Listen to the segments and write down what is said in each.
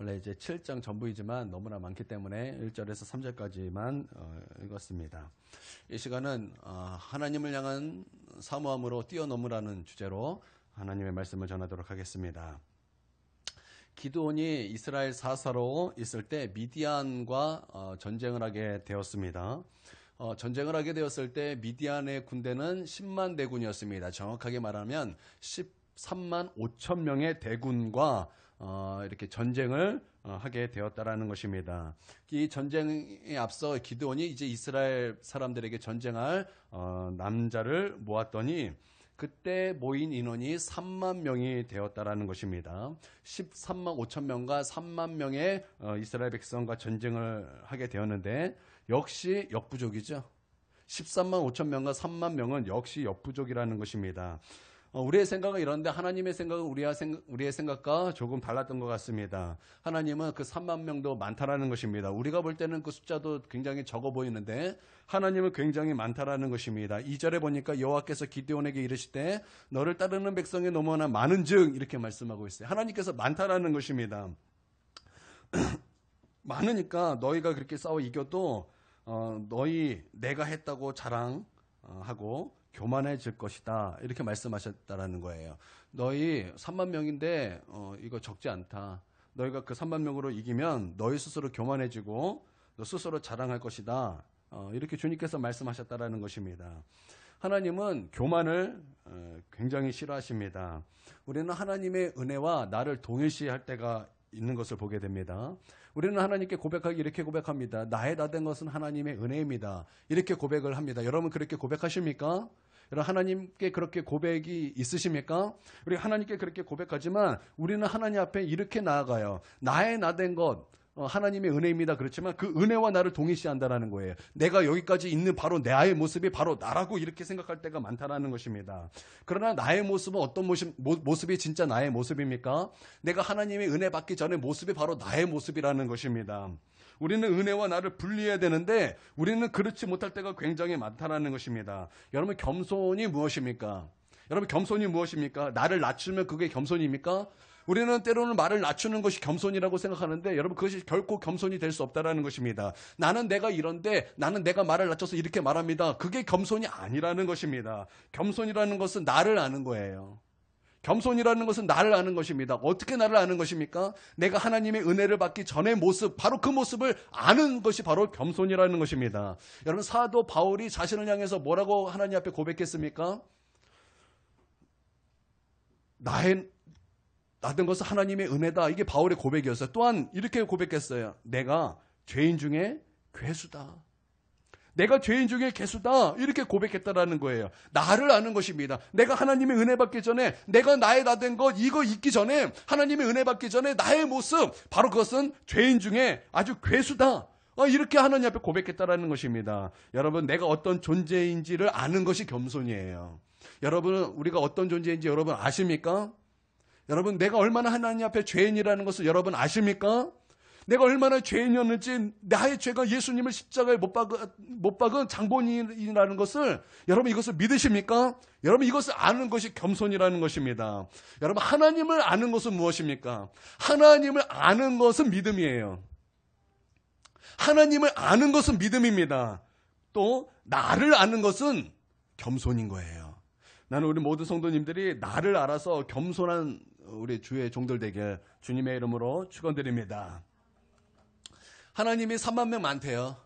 원래 이제 7장 전부이지만 너무나 많기 때문에 1절에서 3절까지만 읽었습니다. 이 시간은 하나님을 향한 사모함으로 뛰어넘으라는 주제로 하나님의 말씀을 전하도록 하겠습니다. 기드온이 이스라엘 사사로 있을 때 미디안과 전쟁을 하게 되었습니다. 전쟁을 하게 되었을 때 미디안의 군대는 10만 대군이었습니다. 정확하게 말하면 13만 5천 명의 대군과 이렇게 전쟁을 하게 되었다라는 것입니다. 이 전쟁에 앞서 기드온이 이제 이스라엘 사람들에게 전쟁할 남자를 모았더니 그때 모인 인원이 3만 명이 되었다라는 것입니다. 13만 5천 명과 3만 명의 이스라엘 백성과 전쟁을 하게 되었는데 역시 역부족이죠. 13만 5천 명과 3만 명은 역시 역부족이라는 것입니다. 우리의 생각은 이런데 하나님의 생각은 우리의 생각과 조금 달랐던 것 같습니다. 하나님은 그 3만 명도 많다라는 것입니다. 우리가 볼 때는 그 숫자도 굉장히 적어 보이는데 하나님은 굉장히 많다라는 것입니다. 2절에 보니까 여호와께서 기드온에게 이르시되 너를 따르는 백성이 너무나 많은즉 이렇게 말씀하고 있어요. 하나님께서 많다라는 것입니다. 많으니까 너희가 그렇게 싸워 이겨도 내가 했다고 자랑하고 교만해질 것이다 이렇게 말씀하셨다라는 거예요. 너희 3만 명인데 이거 적지 않다. 너희가 그 3만 명으로 이기면 너희 스스로 교만해지고 너 스스로 자랑할 것이다. 이렇게 주님께서 말씀하셨다라는 것입니다. 하나님은 교만을 굉장히 싫어하십니다. 우리는 하나님의 은혜와 나를 동일시할 때가 있는 것을 보게 됩니다. 우리는 하나님께 고백하기 이렇게 고백합니다. 나의 다 된 것은 하나님의 은혜입니다. 이렇게 고백을 합니다. 여러분 그렇게 고백하십니까? 여러분 하나님께 그렇게 고백이 있으십니까? 우리 하나님께 그렇게 고백하지만 우리는 하나님 앞에 이렇게 나아가요. 나의 나 된 것 하나님의 은혜입니다. 그렇지만 그 은혜와 나를 동일시한다라는 거예요. 내가 여기까지 있는 바로 나의 모습이 바로 나라고 이렇게 생각할 때가 많다라는 것입니다. 그러나 나의 모습은 어떤 모습이 진짜 나의 모습입니까? 내가 하나님의 은혜 받기 전에 모습이 바로 나의 모습이라는 것입니다. 우리는 은혜와 나를 분리해야 되는데 우리는 그렇지 못할 때가 굉장히 많다라는 것입니다. 여러분 겸손이 무엇입니까? 여러분 겸손이 무엇입니까? 나를 낮추면 그게 겸손입니까? 우리는 때로는 말을 낮추는 것이 겸손이라고 생각하는데 여러분 그것이 결코 겸손이 될 수 없다라는 것입니다. 나는 내가 이런데 나는 내가 말을 낮춰서 이렇게 말합니다. 그게 겸손이 아니라는 것입니다. 겸손이라는 것은 나를 아는 거예요. 겸손이라는 것은 나를 아는 것입니다. 어떻게 나를 아는 것입니까? 내가 하나님의 은혜를 받기 전의 모습, 바로 그 모습을 아는 것이 바로 겸손이라는 것입니다. 여러분 사도 바울이 자신을 향해서 뭐라고 하나님 앞에 고백했습니까? 나된 것은 하나님의 은혜다. 이게 바울의 고백이었어요. 또한 이렇게 고백했어요. 내가 죄인 중에 괴수다. 내가 죄인 중에 괴수다. 이렇게 고백했다라는 거예요. 나를 아는 것입니다. 내가 하나님의 은혜 받기 전에 내가 나의 나 된 것 이거 있기 전에 하나님의 은혜 받기 전에 나의 모습 바로 그것은 죄인 중에 아주 괴수다. 이렇게 하나님 앞에 고백했다라는 것입니다. 여러분 내가 어떤 존재인지를 아는 것이 겸손이에요. 여러분 우리가 어떤 존재인지 여러분 아십니까? 여러분 내가 얼마나 하나님 앞에 죄인이라는 것을 여러분 아십니까? 내가 얼마나 죄인이었는지 나의 죄가 예수님을 십자가에 못 박은 장본인이라는 것을 여러분 이것을 믿으십니까? 여러분 이것을 아는 것이 겸손이라는 것입니다. 여러분 하나님을 아는 것은 무엇입니까? 하나님을 아는 것은 믿음이에요. 하나님을 아는 것은 믿음입니다. 또 나를 아는 것은 겸손인 거예요. 나는 우리 모든 성도님들이 나를 알아서 겸손한 우리 주의 종들 되길 주님의 이름으로 축원드립니다. 하나님이 3만 명 많대요.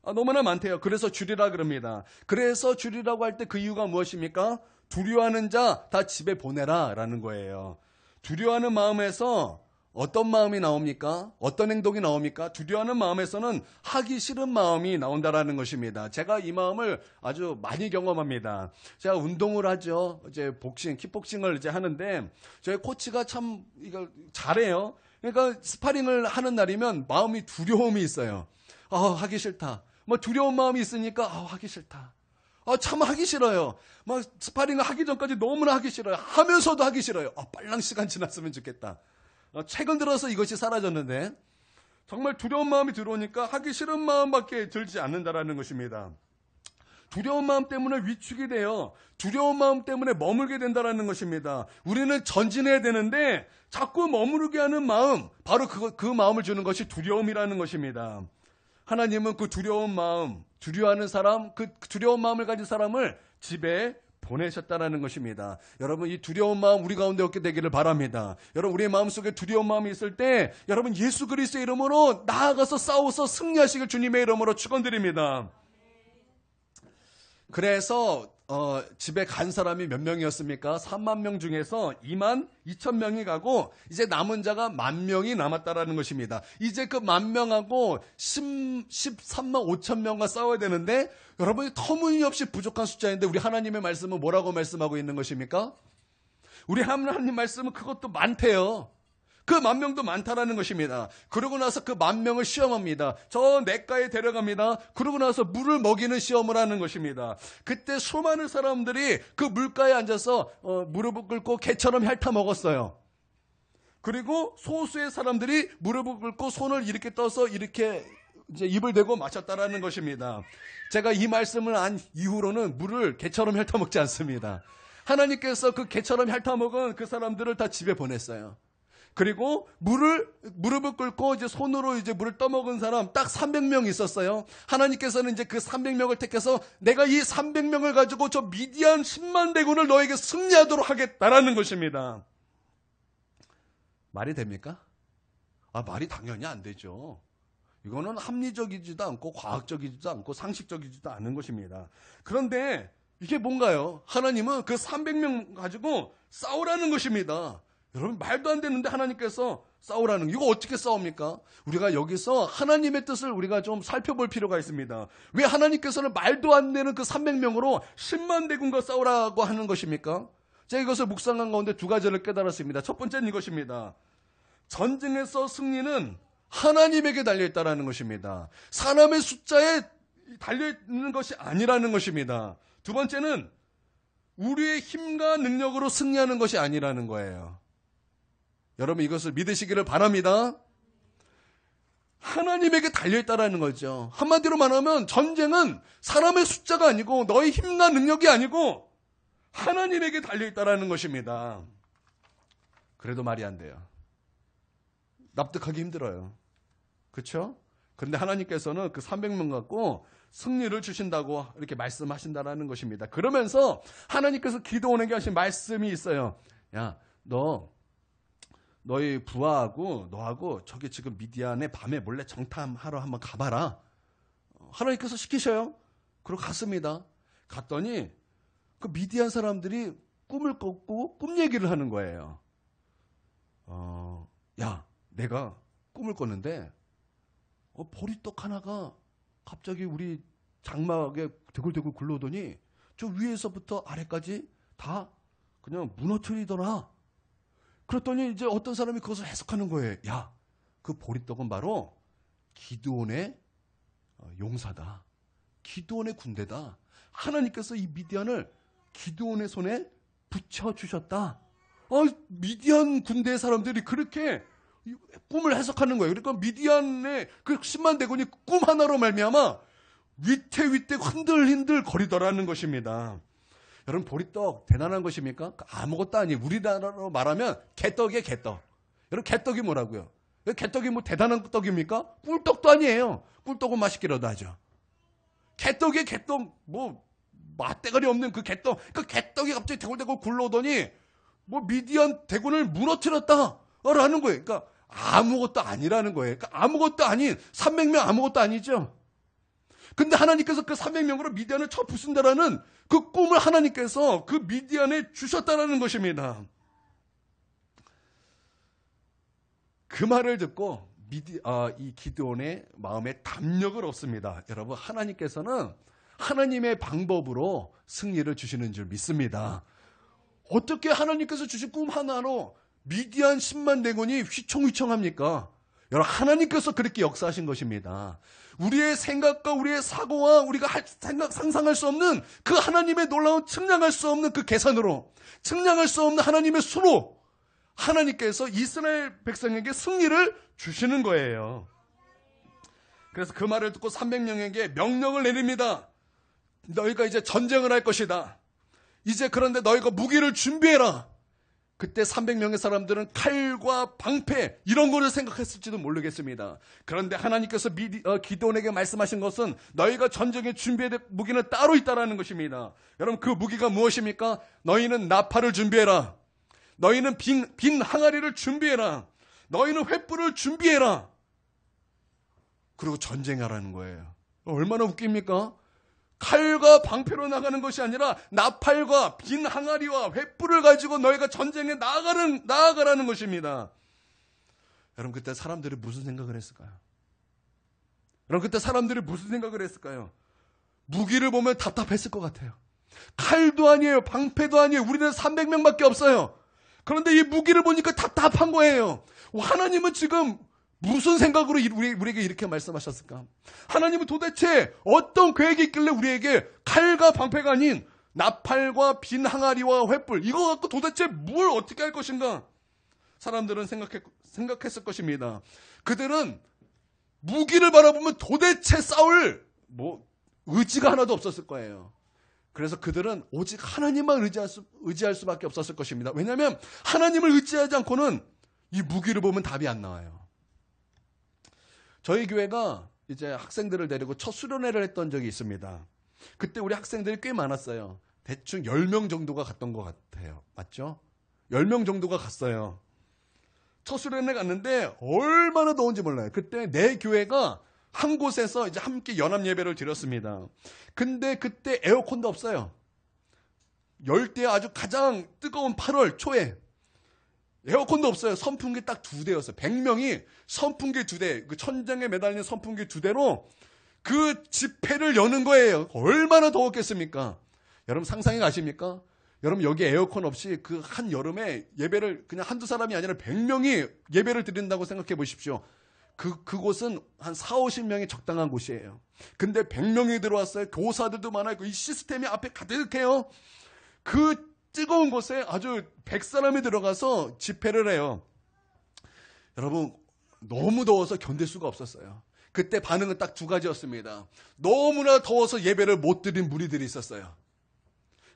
너무나 많대요. 그래서 줄이라 그럽니다. 그래서 줄이라고 할 때 그 이유가 무엇입니까? 두려워하는 자 다 집에 보내라 라는 거예요. 두려워하는 마음에서 어떤 마음이 나옵니까? 어떤 행동이 나옵니까? 두려워하는 마음에서는 하기 싫은 마음이 나온다라는 것입니다. 제가 이 마음을 아주 많이 경험합니다. 제가 운동을 하죠. 이제 킥복싱을 이제 하는데 저희 코치가 참 이걸 잘해요. 그러니까 스파링을 하는 날이면 마음이 두려움이 있어요. 하기 싫다. 두려운 마음이 있으니까 하기 싫다. 참 하기 싫어요. 스파링을 하기 전까지 너무나 하기 싫어요. 하면서도 하기 싫어요. 빨랑 시간 지났으면 좋겠다. 최근 들어서 이것이 사라졌는데 정말 두려운 마음이 들어오니까 하기 싫은 마음밖에 들지 않는다라는 것입니다. 두려운 마음 때문에 위축이 돼요. 두려운 마음 때문에 머물게 된다는 것입니다. 우리는 전진해야 되는데 자꾸 머무르게 하는 마음, 바로 그 마음을 주는 것이 두려움이라는 것입니다. 하나님은 그 두려운 마음, 두려워하는 사람, 그 두려운 마음을 가진 사람을 집에 보내셨다는 것입니다. 여러분, 이 두려운 마음 우리 가운데 없게 되기를 바랍니다. 여러분, 우리의 마음속에 두려운 마음이 있을 때 여러분, 예수 그리스도의 이름으로 나아가서 싸워서 승리하시길 주님의 이름으로 축원드립니다. 그래서 집에 간 사람이 몇 명이었습니까? 3만 명 중에서 2만 2천 명이 가고 이제 남은 자가 1,000명이 남았다라는 것입니다. 이제 그 10,000명하고 13만 5천 명과 싸워야 되는데 여러분이 터무니없이 부족한 숫자인데 우리 하나님의 말씀은 뭐라고 말씀하고 있는 것입니까? 우리 하나님 말씀은 그것도 많대요. 그 10,000명도 많다라는 것입니다. 그러고 나서 그 10,000명을 시험합니다. 저 냇가에 데려갑니다. 그러고 나서 물을 먹이는 시험을 하는 것입니다. 그때 수많은 사람들이 그 물가에 앉아서 무릎을 꿇고 개처럼 핥아 먹었어요. 그리고 소수의 사람들이 무릎을 꿇고 손을 이렇게 떠서 이렇게 이제 입을 대고 마셨다라는 것입니다. 제가 이 말씀을 안 이후로는 물을 개처럼 핥아 먹지 않습니다. 하나님께서 그 개처럼 핥아 먹은 그 사람들을 다 집에 보냈어요. 그리고 무릎을 꿇고 이제 손으로 이제 물을 떠먹은 사람 딱 300명 있었어요. 하나님께서는 이제 그 300명을 택해서 내가 이 300명을 가지고 저 미디안 10만 대군을 너에게 승리하도록 하겠다라는 것입니다. 말이 됩니까? 말이 당연히 안 되죠. 이거는 합리적이지도 않고 과학적이지도 않고 상식적이지도 않은 것입니다. 그런데 이게 뭔가요? 하나님은 그 300명 가지고 싸우라는 것입니다. 여러분, 말도 안 되는데 하나님께서 싸우라는, 이거 어떻게 싸웁니까? 우리가 여기서 하나님의 뜻을 우리가 좀 살펴볼 필요가 있습니다. 왜 하나님께서는 말도 안 되는 그 300명으로 10만 대군과 싸우라고 하는 것입니까? 제가 이것을 묵상한 가운데 두 가지를 깨달았습니다. 첫 번째는 이것입니다. 전쟁에서 승리는 하나님에게 달려있다는 것입니다. 사람의 숫자에 달려있는 것이 아니라는 것입니다. 두 번째는 우리의 힘과 능력으로 승리하는 것이 아니라는 거예요. 여러분, 이것을 믿으시기를 바랍니다. 하나님에게 달려있다라는 거죠. 한마디로 말하면 전쟁은 사람의 숫자가 아니고 너의 힘과 능력이 아니고 하나님에게 달려있다라는 것입니다. 그래도 말이 안 돼요. 납득하기 힘들어요. 그렇죠? 그런데 하나님께서는 그 300명 갖고 승리를 주신다고 이렇게 말씀하신다라는 것입니다. 그러면서 하나님께서 기도원에게 하신 말씀이 있어요. 야, 너희 부하하고 너하고 저기 지금 미디안에 밤에 몰래 정탐하러 한번 가봐라. 하나님께서 시키셔요. 그리고 갔습니다. 갔더니 그 미디안 사람들이 꿈을 꿨고 꿈 얘기를 하는 거예요. 야, 내가 꿈을 꿨는데 보리떡 하나가 갑자기 우리 장막에 대굴대굴 굴러오더니 저 위에서부터 아래까지 다 그냥 무너뜨리더라. 그랬더니 이제 어떤 사람이 그것을 해석하는 거예요. 야, 그 보리떡은 바로 기드온의 용사다. 기드온의 군대다. 하나님께서 이 미디안을 기드온의 손에 붙여주셨다. 미디안 군대 사람들이 그렇게 꿈을 해석하는 거예요. 그러니까 미디안의 그 10만 대군이 꿈 하나로 말미암아 위태위태 흔들흔들 거리더라는 것입니다. 여러분, 보리떡 대단한 것입니까? 아무것도 아니에요. 우리나라로 말하면 개떡이에요, 개떡. 여러분, 개떡이 뭐라고요? 개떡이 뭐 대단한 떡입니까? 꿀떡도 아니에요. 꿀떡은 맛있기라도 하죠. 개떡이 개떡, 뭐 맛대가리 없는 그 개떡. 그 개떡이 갑자기 대굴대굴 굴러오더니 뭐 미디안 대군을 무너뜨렸다라는 거예요. 그러니까 아무것도 아니라는 거예요. 그러니까 아무것도 아닌 300명 아무것도 아니죠. 근데 하나님께서 그 300명으로 미디안을 쳐 부순다라는 그 꿈을 하나님께서 그 미디안에 주셨다라는 것입니다. 그 말을 듣고 이 기드온의 마음에 담력을 얻습니다. 여러분, 하나님께서는 하나님의 방법으로 승리를 주시는 줄 믿습니다. 어떻게 하나님께서 주신 꿈 하나로 미디안 10만 대군이 휘청휘청합니까? 여러분, 하나님께서 그렇게 역사하신 것입니다. 우리의 생각과 우리의 사고와 우리가 상상할 수 없는 그 하나님의 놀라운 측량할 수 없는 그 계산으로, 측량할 수 없는 하나님의 수로 하나님께서 이스라엘 백성에게 승리를 주시는 거예요. 그래서 그 말을 듣고 300명에게 명령을 내립니다. 너희가 이제 전쟁을 할 것이다. 이제 그런데 너희가 무기를 준비해라. 그때 300명의 사람들은 칼과 방패 이런 거를 생각했을지도 모르겠습니다. 그런데 하나님께서 기드온에게 말씀하신 것은 너희가 전쟁에 준비해야 될 무기는 따로 있다라는 것입니다. 여러분 그 무기가 무엇입니까? 너희는 나팔을 준비해라. 너희는 빈 항아리를 준비해라. 너희는 횃불을 준비해라. 그리고 전쟁하라는 거예요. 얼마나 웃깁니까? 칼과 방패로 나가는 것이 아니라 나팔과 빈 항아리와 횃불을 가지고 너희가 전쟁에 나아가라는 것입니다. 여러분 그때 사람들이 무슨 생각을 했을까요? 여러분 그때 사람들이 무슨 생각을 했을까요? 무기를 보면 답답했을 것 같아요. 칼도 아니에요. 방패도 아니에요. 우리는 300명밖에 없어요. 그런데 이 무기를 보니까 답답한 거예요. 하나님은 지금 무슨 생각으로 우리에게 이렇게 말씀하셨을까? 하나님은 도대체 어떤 계획이 있길래 우리에게 칼과 방패가 아닌 나팔과 빈 항아리와 횃불 이거 갖고 도대체 뭘 어떻게 할 것인가? 사람들은 생각했을 것입니다. 그들은 무기를 바라보면 도대체 싸울 의지가 하나도 없었을 거예요. 그래서 그들은 오직 하나님만 의지할 수밖에 없었을 것입니다. 왜냐하면 하나님을 의지하지 않고는 이 무기를 보면 답이 안 나와요. 저희 교회가 이제 학생들을 데리고 첫 수련회를 했던 적이 있습니다. 그때 우리 학생들이 꽤 많았어요. 대충 10명 정도가 갔던 것 같아요. 맞죠? 10명 정도가 갔어요. 첫 수련회 갔는데 얼마나 더운지 몰라요. 그때 내 교회가 한 곳에서 이제 함께 연합 예배를 드렸습니다. 근데 그때 에어컨도 없어요. 열대 아주 가장 뜨거운 8월 초에 에어컨도 없어요. 선풍기 딱 2대였어요. 100명이 선풍기 2대, 그 천장에 매달린 선풍기 2대로 그 집회를 여는 거예요. 얼마나 더웠겠습니까? 여러분 상상이 가십니까? 여러분 여기 에어컨 없이 그 한 여름에 예배를 그냥 한두 사람이 아니라 100명이 예배를 드린다고 생각해 보십시오. 그곳은 한 4, 50명이 적당한 곳이에요. 근데 100명이 들어왔어요. 교사들도 많아요. 이 시스템이 앞에 가득해요. 그 뜨거운 곳에 아주 100사람이 들어가서 집회를 해요. 여러분 너무 더워서 견딜 수가 없었어요. 그때 반응은 딱 2가지였습니다. 너무나 더워서 예배를 못 드린 무리들이 있었어요.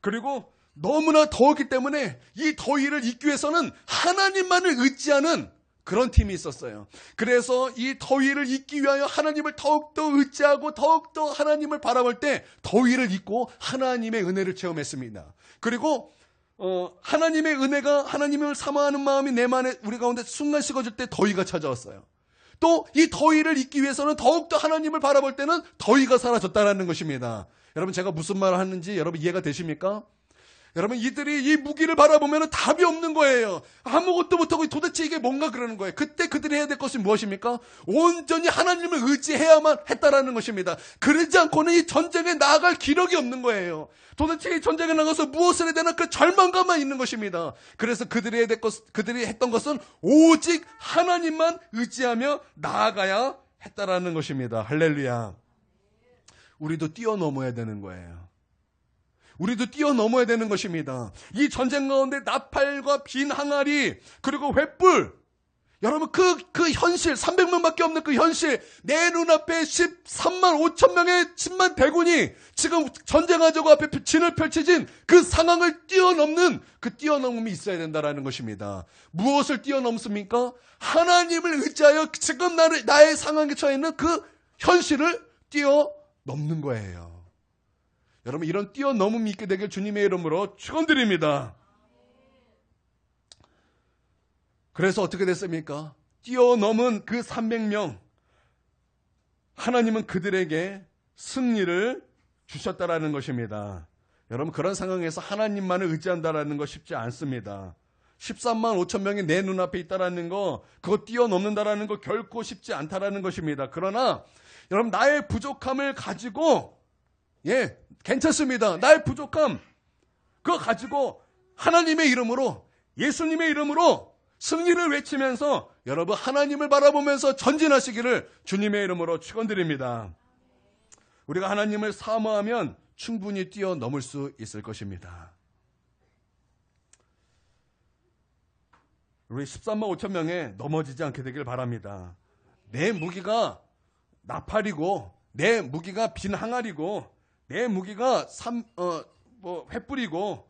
그리고 너무나 더웠기 때문에 이 더위를 잊기 위해서는 하나님만을 의지하는 그런 팀이 있었어요. 그래서 이 더위를 잊기 위하여 하나님을 더욱더 의지하고 더욱더 하나님을 바라볼 때 더위를 잊고 하나님의 은혜를 체험했습니다. 그리고 하나님의 은혜가 하나님을 사모하는 마음이 내 만에 우리 가운데 순간 식어질 때 더위가 찾아왔어요. 또 이 더위를 잊기 위해서는 더욱더 하나님을 바라볼 때는 더위가 사라졌다는 것입니다. 여러분 제가 무슨 말을 하는지 여러분 이해가 되십니까? 여러분 이들이 이 무기를 바라보면 답이 없는 거예요. 아무것도 못하고 도대체 이게 뭔가 그러는 거예요. 그때 그들이 해야 될 것이 무엇입니까? 온전히 하나님을 의지해야만 했다라는 것입니다. 그러지 않고는 이 전쟁에 나아갈 기력이 없는 거예요. 도대체 이 전쟁에 나가서 무엇을 해야 되나 그 절망감만 있는 것입니다. 그래서 그들이 했던 것은 오직 하나님만 의지하며 나아가야 했다라는 것입니다. 할렐루야. 우리도 뛰어넘어야 되는 거예요. 우리도 뛰어넘어야 되는 것입니다. 이 전쟁 가운데 나팔과 빈 항아리 그리고 횃불 여러분 그 현실 300명밖에 없는 그 현실 내 눈앞에 13만 5천 명의 10만 대군이 지금 전쟁하자고 앞에 진을 펼쳐진 그 상황을 뛰어넘는 그 뛰어넘음이 있어야 된다는 것입니다. 무엇을 뛰어넘습니까? 하나님을 의지하여 지금 나의 상황에 처해 있는 그 현실을 뛰어넘는 거예요. 여러분 이런 뛰어넘음이 있게 되길 주님의 이름으로 축원드립니다. 그래서 어떻게 됐습니까? 뛰어넘은 그 300명 하나님은 그들에게 승리를 주셨다라는 것입니다. 여러분 그런 상황에서 하나님만을 의지한다라는 거 쉽지 않습니다. 13만 5천 명이 내 눈앞에 있다라는 거 그거 뛰어넘는다라는 거 결코 쉽지 않다라는 것입니다. 그러나 여러분 나의 부족함을 가지고 괜찮습니다. 나의 부족함 그거 가지고 하나님의 이름으로 예수님의 이름으로 승리를 외치면서 여러분 하나님을 바라보면서 전진하시기를 주님의 이름으로 축원드립니다. 우리가 하나님을 사모하면 충분히 뛰어넘을 수 있을 것입니다. 우리 13만 5천 명에 넘어지지 않게 되길 바랍니다. 내 무기가 나팔이고 내 무기가 빈 항아리고 내 무기가 횃불이고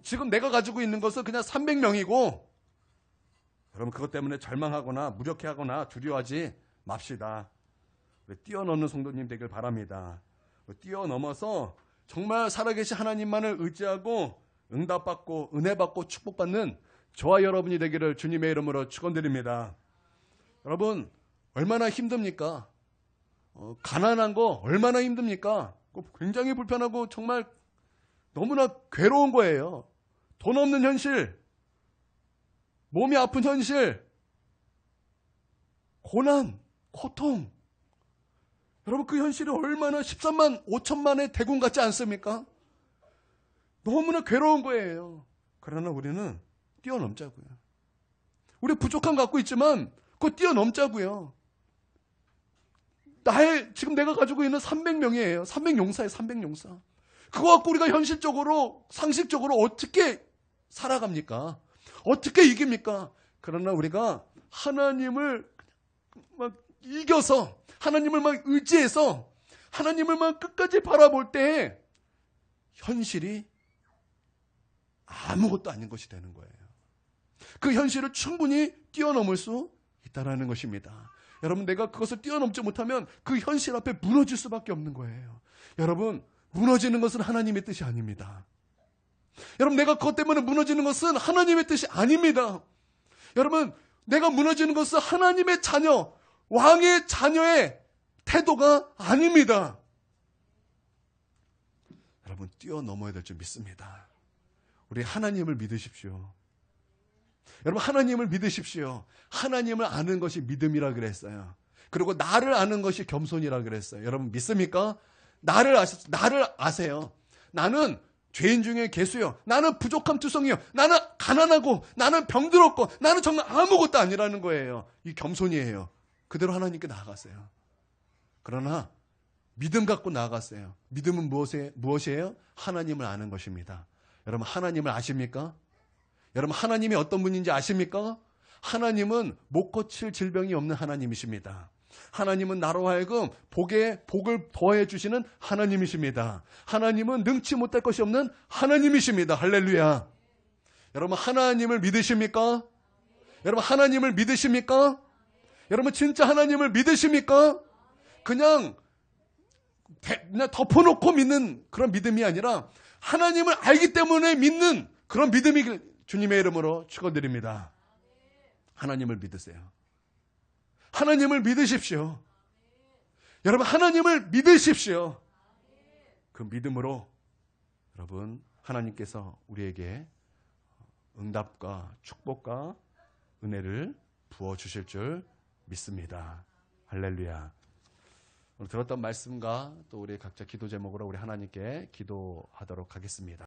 지금 내가 가지고 있는 것은 그냥 300명이고 여러분 그것 때문에 절망하거나 무력해하거나 두려워하지 맙시다. 뛰어넘는 성도님 되길 바랍니다. 뛰어넘어서 정말 살아계신 하나님만을 의지하고 응답받고 은혜받고 축복받는 저와 여러분이 되기를 주님의 이름으로 축원드립니다. 여러분 얼마나 힘듭니까? 가난한 거 얼마나 힘듭니까? 굉장히 불편하고 정말 너무나 괴로운 거예요. 돈 없는 현실, 몸이 아픈 현실, 고난, 고통. 여러분 그 현실이 얼마나 13만 5천만의 대군 같지 않습니까? 너무나 괴로운 거예요. 그러나 우리는 뛰어넘자고요. 우리 부족함 갖고 있지만 그거 뛰어넘자고요. 지금 내가 가지고 있는 300명이에요. 300용사예요. 300용사. 그거 갖고 우리가 현실적으로 상식적으로 어떻게 살아갑니까? 어떻게 이깁니까? 그러나 우리가 하나님을 막 이겨서 하나님을 막 의지해서 하나님을 막 끝까지 바라볼 때 현실이 아무것도 아닌 것이 되는 거예요. 그 현실을 충분히 뛰어넘을 수 있다는 것입니다. 여러분 내가 그것을 뛰어넘지 못하면 그 현실 앞에 무너질 수밖에 없는 거예요. 여러분 무너지는 것은 하나님의 뜻이 아닙니다. 여러분 내가 그것 때문에 무너지는 것은 하나님의 뜻이 아닙니다. 여러분 내가 무너지는 것은 하나님의 자녀, 왕의 자녀의 태도가 아닙니다. 여러분 뛰어넘어야 될 줄 믿습니다. 우리 하나님을 믿으십시오. 여러분 하나님을 믿으십시오. 하나님을 아는 것이 믿음이라 그랬어요. 그리고 나를 아는 것이 겸손이라 그랬어요. 여러분 믿습니까? 나를 아세요. 나는 죄인 중에 괴수요. 나는 부족함 투성이요. 나는 가난하고 나는 병들었고 나는 정말 아무것도 아니라는 거예요. 이 겸손이에요. 그대로 하나님께 나아갔어요. 그러나 믿음 갖고 나아갔어요. 믿음은 무엇이에요? 하나님을 아는 것입니다. 여러분 하나님을 아십니까? 여러분 하나님이 어떤 분인지 아십니까? 하나님은 못 고칠 질병이 없는 하나님이십니다. 하나님은 나로 하여금 복을 더해 주시는 하나님이십니다. 하나님은 능치 못할 것이 없는 하나님이십니다. 할렐루야. 여러분 하나님을 믿으십니까? 여러분 하나님을 믿으십니까? 여러분 진짜 하나님을 믿으십니까? 그냥 덮어놓고 믿는 그런 믿음이 아니라 하나님을 알기 때문에 믿는 그런 믿음이 주님의 이름으로 축원드립니다. 하나님을 믿으세요. 하나님을 믿으십시오. 여러분 하나님을 믿으십시오. 그 믿음으로 여러분 하나님께서 우리에게 응답과 축복과 은혜를 부어주실 줄 믿습니다. 할렐루야. 오늘 들었던 말씀과 또 우리 각자 기도 제목으로 우리 하나님께 기도하도록 하겠습니다.